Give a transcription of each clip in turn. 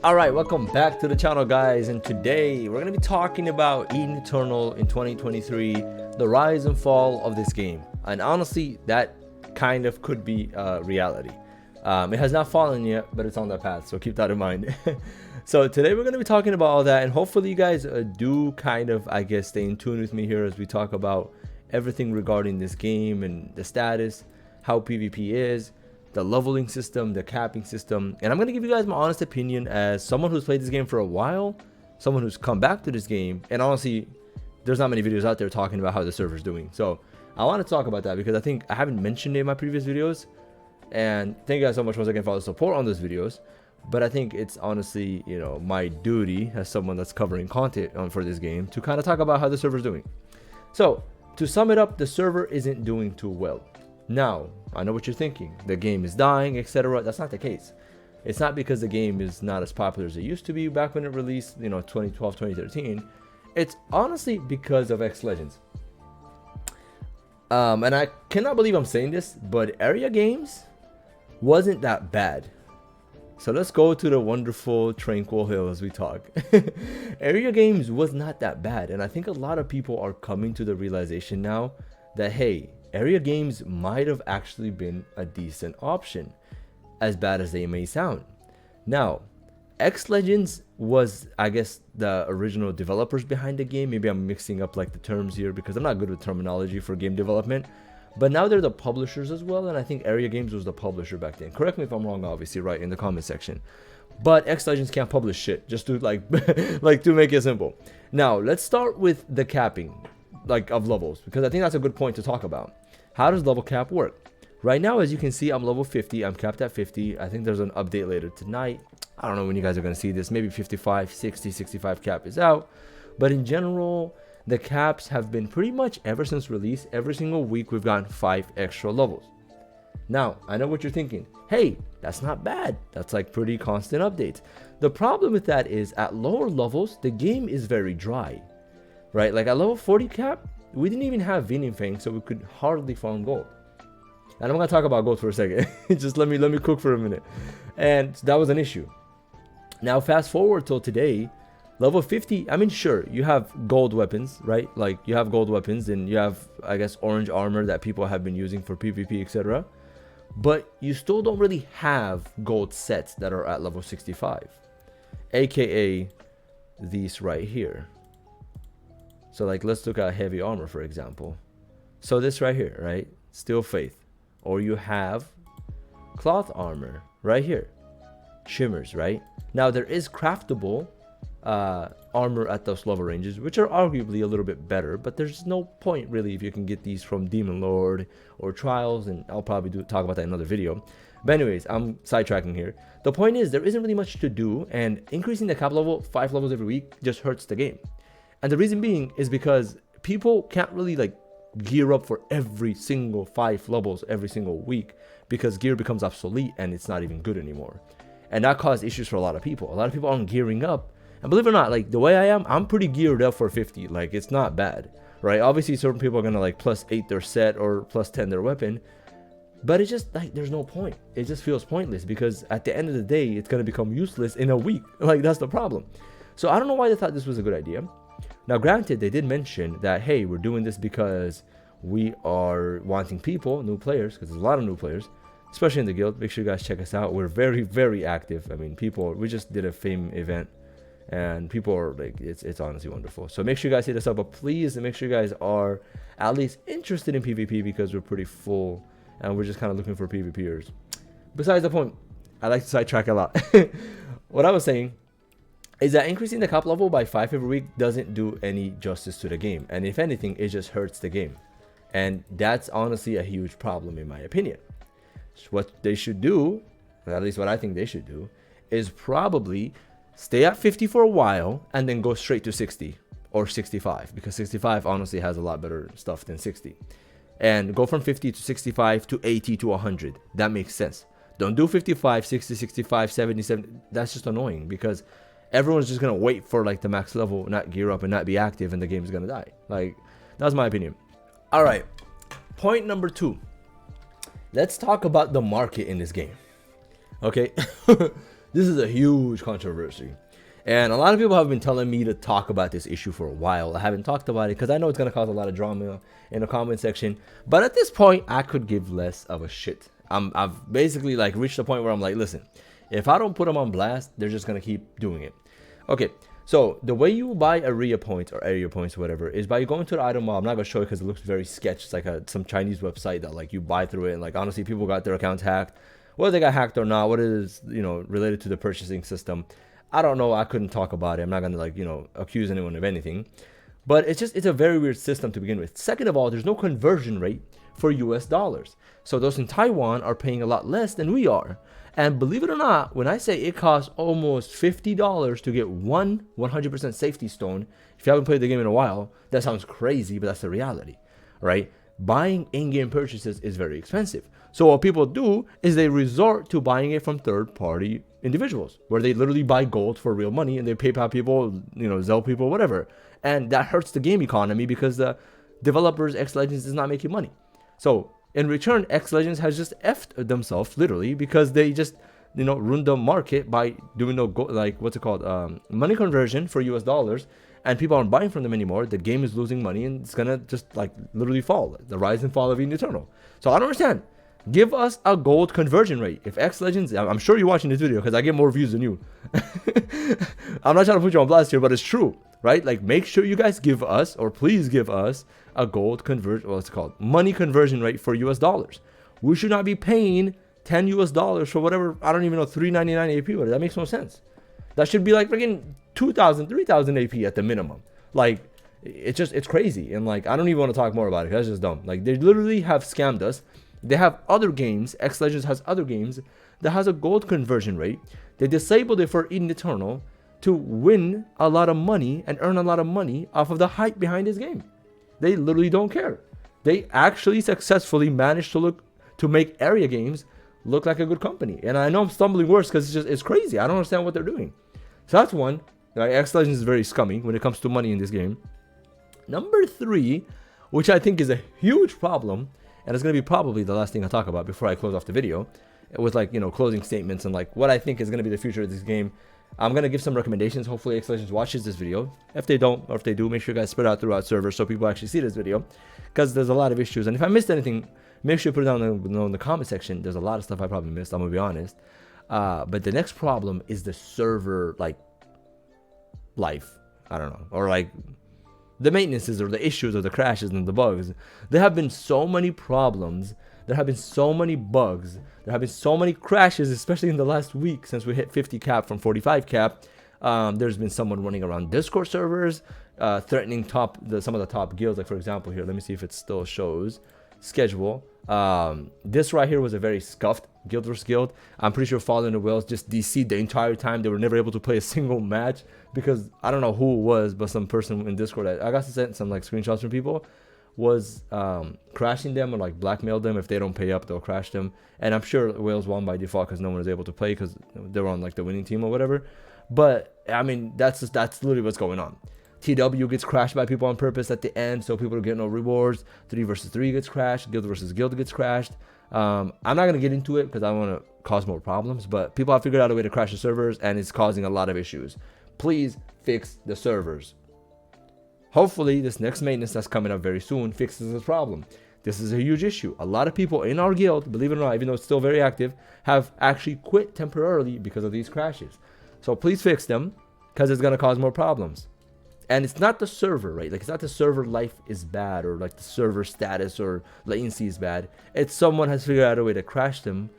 Alright, welcome back to the channel, guys, and today we're going to be talking about Eden Eternal in 2023, the rise and fall of this game. And honestly, that kind of could be reality. It has not fallen yet, but it's on that path, so keep that in mind. So today we're going to be talking about all that, and hopefully you guys do kind of, I guess, stay in tune with me here as we talk about everything regarding this game and the status, how PvP is, the leveling system, the capping system, and I'm going to give you guys my honest opinion as someone who's played this game for a while, someone who's come back to this game, and honestly, there's not many videos out there talking about how the server's doing. So I want to talk about that because I think I haven't mentioned it in my previous videos, and thank you guys so much once again for all the support on those videos. But I think it's honestly, you know, my duty as someone that's covering content for this game to kind of talk about how the server's doing. So to sum it up, the server isn't doing too well. Now, I know what you're thinking. The game is dying, etc. That's not the case. It's not because the game is not as popular as it used to be back when it released, 2012, 2013. It's honestly because of X Legends. And I cannot believe I'm saying this, but Area Games wasn't that bad. So let's go to the wonderful Tranquil Hill as we talk. Area Games was not that bad. And I think a lot of people are coming to the realization now that, hey, Area Games might have actually been a decent option, as bad as they may sound. Now, X Legends was, I guess, the original developers behind the game. Maybe I'm mixing up like the terms here because I'm not good with terminology for game development. But now they're the publishers as well, and I think Area Games was the publisher back then. Correct me if I'm wrong, obviously, right in the comment section. But X Legends can't publish shit, just to like to make it simple. Now, let's start with the capping of levels, because I think that's a good point to talk about. How does level cap work? Right now, as you can see, I'm level 50. I'm capped at 50. I think there's an update later tonight. I don't know when you guys are going to see this. Maybe 55, 60, 65 cap is out. But in general, the caps have been pretty much ever since release. Every single week, we've gotten 5 extra levels. Now, I know what you're thinking. Hey, that's not bad. That's like pretty constant updates. The problem with that is at lower levels, the game is very dry. Right? Like at level 40 cap, we didn't even have Venom Fang, so we could hardly farm gold. And I'm gonna talk about gold for a second. Just let me cook for a minute. And that was an issue. Now fast forward till today, level 50. I mean, sure, you have gold weapons, right? Like you have gold weapons, and you have, I guess, orange armor that people have been using for PvP, etc. But you still don't really have gold sets that are at level 65, aka these right here. So like, let's look at heavy armor, for example. So this right here, right? Steel Faith. Or you have cloth armor right here. Shimmers, right? Now there is craftable armor at those level ranges, which are arguably a little bit better, but there's no point really if you can get these from Demon Lord or Trials, and I'll probably talk about that in another video. But anyways, I'm sidetracking here. The point is, there isn't really much to do, and increasing the cap level 5 levels every week just hurts the game. And the reason being is because people can't really like gear up for every single 5 levels every single week, because gear becomes obsolete and it's not even good anymore. And that caused issues for a lot of people. A lot of people aren't gearing up. And believe it or not, like the way I am, I'm pretty geared up for 50. Like it's not bad, right? Obviously certain people are going to like +8 their set or +10 their weapon. But it's just like, there's no point. It just feels pointless because at the end of the day, it's going to become useless in a week. Like that's the problem. So I don't know why they thought this was a good idea. Now, granted, they did mention that, hey, we're doing this because we are wanting people, new players, because there's a lot of new players, especially in the guild. Make sure you guys check us out. We're very, very active. I mean, we just did a fame event, and people are like, it's honestly wonderful. So make sure you guys hit us up, but please make sure you guys are at least interested in PvP, because we're pretty full, and we're just kind of looking for PvPers. Besides the point, I like to sidetrack a lot. What I was saying is that increasing the cap level by 5 every week doesn't do any justice to the game. And if anything, it just hurts the game. And that's honestly a huge problem in my opinion. So what they should do, or at least what I think they should do, is probably stay at 50 for a while and then go straight to 60 or 65. Because 65 honestly has a lot better stuff than 60. And go from 50 to 65 to 80 to 100. That makes sense. Don't do 55, 60, 65, 70, 70. That's just annoying because everyone's just gonna wait for like the max level, not gear up and not be active, and the game's gonna die. Like, that's my opinion. All right, point number 2. Let's talk about the market in this game. Okay. This is a huge controversy. And a lot of people have been telling me to talk about this issue for a while. I haven't talked about it because I know it's going to cause a lot of drama in the comment section. But at this point, I could give less of a shit. I've basically like reached the point where I'm like, listen, if I don't put them on blast, they're just going to keep doing it. Okay, so the way you buy area points or area points or whatever is by going to the item mall. I'm not going to show it because it looks very sketch. It's like some Chinese website that like you buy through it. And like honestly, people got their accounts hacked. Whether they got hacked or not, what is, related to the purchasing system, I don't know. I couldn't talk about it. I'm not going to accuse anyone of anything. But it's a very weird system to begin with. Second of all, there's no conversion rate for US dollars. So those in Taiwan are paying a lot less than we are. And believe it or not, when I say it costs almost $50 to get one 100% safety stone, if you haven't played the game in a while, that sounds crazy, but that's the reality, right? Buying in-game purchases is very expensive. So what people do is they resort to buying it from third-party individuals, where they literally buy gold for real money and they PayPal people, Zelle people, whatever. And that hurts the game economy because the developers, X Legends, is not making money. So in return, X Legends has just effed themselves literally because they just ruined the market by doing money conversion for US dollars, and people aren't buying from them anymore. The game is losing money and it's gonna just like literally fall. The rise and fall of Eden Eternal. So I don't understand. Give us a gold conversion rate. If X Legends, I'm sure you're watching this video because I get more views than you. I'm not trying to put you on blast here, but it's true, right? Like, make sure you guys give us, or please give us, a gold conversion, what's it called? Money conversion rate for US dollars. We should not be paying 10 US dollars for whatever, I don't even know, 399 AP. Whatever. That makes no sense. That should be like freaking 2,000, 3,000 AP at the minimum. Like, it's crazy. And like, I don't even want to talk more about it. That's just dumb. Like, they literally have scammed us. They have other games. X Legends has other games that has a gold conversion rate. They disabled it for Eden Eternal to win a lot of money and earn a lot of money off of the hype behind this game. They literally don't care. They actually successfully managed to make Area Games look like a good company. And I know I'm stumbling words because it's crazy. I don't understand what they're doing. So that's one. Right? X Legends is very scummy when it comes to money in this game. Number 3, which I think is a huge problem, and it's going to be probably the last thing I talk about before I close off the video, with closing statements and like what I think is going to be the future of this game. I'm going to give some recommendations. Hopefully X Legends watches this video. If they don't, or if they do, make sure you guys spread out throughout servers so people actually see this video, because there's a lot of issues. And if I missed anything, make sure you put it down in the comment section. There's a lot of stuff I probably missed, I'm going to be honest. But the next problem is the server, life. I don't know. Or the maintenances or the issues or the crashes and the bugs. There have been so many problems. There have been so many bugs. There have been so many crashes, especially in the last week since we hit 50 cap from 45 cap. There's been someone running around Discord servers, threatening some of the top guilds. Like, for example, here, let me see if it still shows schedule. This right here was a very scuffed guild versus guild. I'm pretty sure Fallen the Whales just DC'd the entire time. They were never able to play a single match because I don't know who it was, but some person in Discord, I got to send some screenshots from people, was crashing them or blackmailed them. If they don't pay up, they'll crash them. And I'm sure Wales won by default because no one was able to play because they were on the winning team or whatever. But I mean, that's literally what's going on. TW gets crashed by people on purpose at the end, so people get no rewards. 3 versus 3 gets crashed. Guild versus guild gets crashed. I'm not going to get into it because I don't want to cause more problems, but people have figured out a way to crash the servers, and it's causing a lot of issues. Please fix the servers. Hopefully, this next maintenance that's coming up very soon fixes this problem. This is a huge issue. A lot of people in our guild, believe it or not, even though it's still very active, have actually quit temporarily because of these crashes. So please fix them because it's going to cause more problems. And it's not the server, right? It's not the server life is bad or the server status or latency is bad. It's someone has figured out a way to crash them,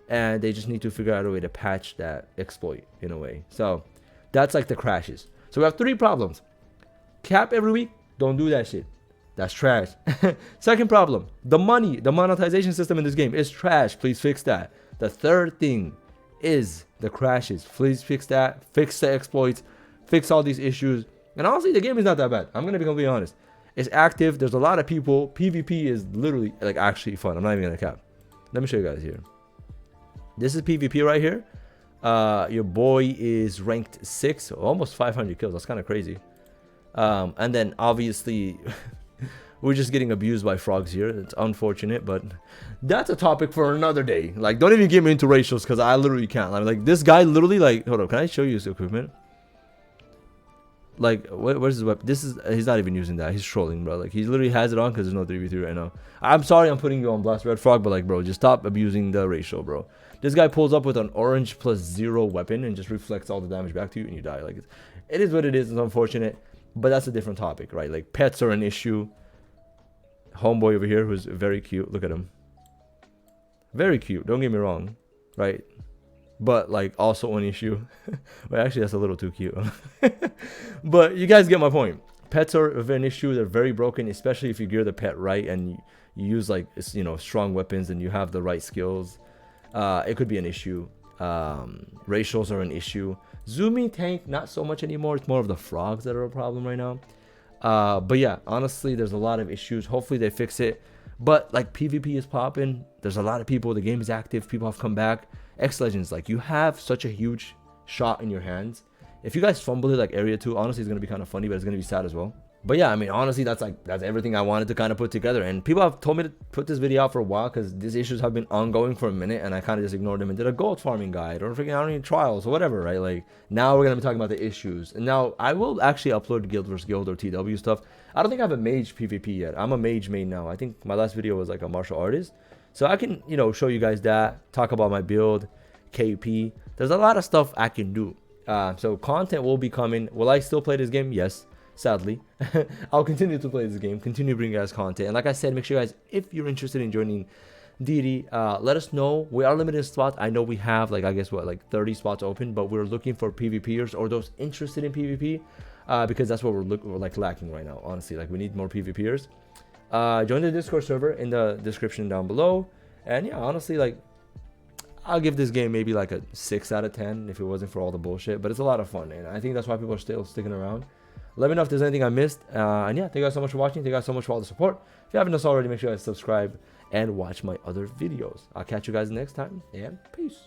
and they just need to figure out a way to patch that exploit in a way. So that's the crashes. So we have 3 problems. Cap every week, don't do that shit. That's trash. Second problem, the monetization system in this game is trash. Please fix that. The third thing is the crashes. Please fix that. Fix the exploits. Fix all these issues. And honestly, the game is not that bad. I'm going to be completely honest. It's active. There's a lot of people. PvP is literally actually fun. I'm not even going to cap. Let me show you guys here. This is PvP right here. Your boy is ranked 6. Almost 500 kills. That's kind of crazy. And then obviously we're just getting abused by frogs here. It's unfortunate, but that's a topic for another day. Like, don't even get me into ratios because I literally can't. Like, this guy literally, like, hold up, can I show you his equipment? Like, where's his weapon? This is, he's not even using that. He's trolling, bro. Like, he literally has it on because there's no 3v3 right now. I'm sorry I'm putting you on blast, Red Frog, but like, bro, just stop abusing the ratio, bro. This guy pulls up with an orange +0 weapon and just reflects all the damage back to you and you die. Like, it is what it is. It's unfortunate, but that's a different topic, right? Like, pets are an issue. Homeboy over here who's very cute. Look at him. Very cute. Don't get me wrong, right? But like also an issue. Well, actually, that's a little too cute. But you guys get my point. Pets are an issue. They're very broken, especially if you gear the pet right and you use like, you know, strong weapons and you have the right skills. It could be an issue. Ratios are an issue. Zooming tank, not so much anymore. It's more of the frogs that are a problem right now. But yeah, honestly, there's a lot of issues. Hopefully they fix it. But like, PvP is popping. There's a lot of people. The game is active. People have come back. X Legends, like, you have such a huge shot in your hands. If you guys fumble it like Area 2, honestly, it's gonna be kind of funny, but it's gonna be sad as well. But yeah, I mean, honestly, that's everything I wanted to kind of put together. And people have told me to put this video out for a while because these issues have been ongoing for a minute, and I kind of just ignored them and did a gold farming guide or freaking, I don't need trials or whatever, right? Like, now we're gonna be talking about the issues. And now I will actually upload Guild vs Guild or TW stuff. I don't think I have a mage PvP yet. I'm a mage main now. I think my last video was like a martial artist, so I can, you know, show you guys that, talk about my build, KP. There's a lot of stuff I can do. So content will be coming. Will I still play this game? Yes, sadly. I'll continue to play this game, continue bringing you guys content. And like I said, make sure you guys, if you're interested in joining DD, let us know. We are limited spots. I know we have like, I guess what, like 30 spots open, but we're looking for PvPers or those interested in PvP, because that's what we're like lacking right now. Honestly, like, we need more PvPers. Join the Discord server in the description down below. And yeah, honestly, like, I'll give this game maybe like a 6 out of 10 if it wasn't for all the bullshit, but it's a lot of fun, and I think that's why people are still sticking around. Let me know if there's anything I missed, and yeah, thank you guys so much for watching. Thank you guys so much for all the support. If you haven't done so already, make sure you guys subscribe and watch my other videos. I'll catch you guys next time, and peace.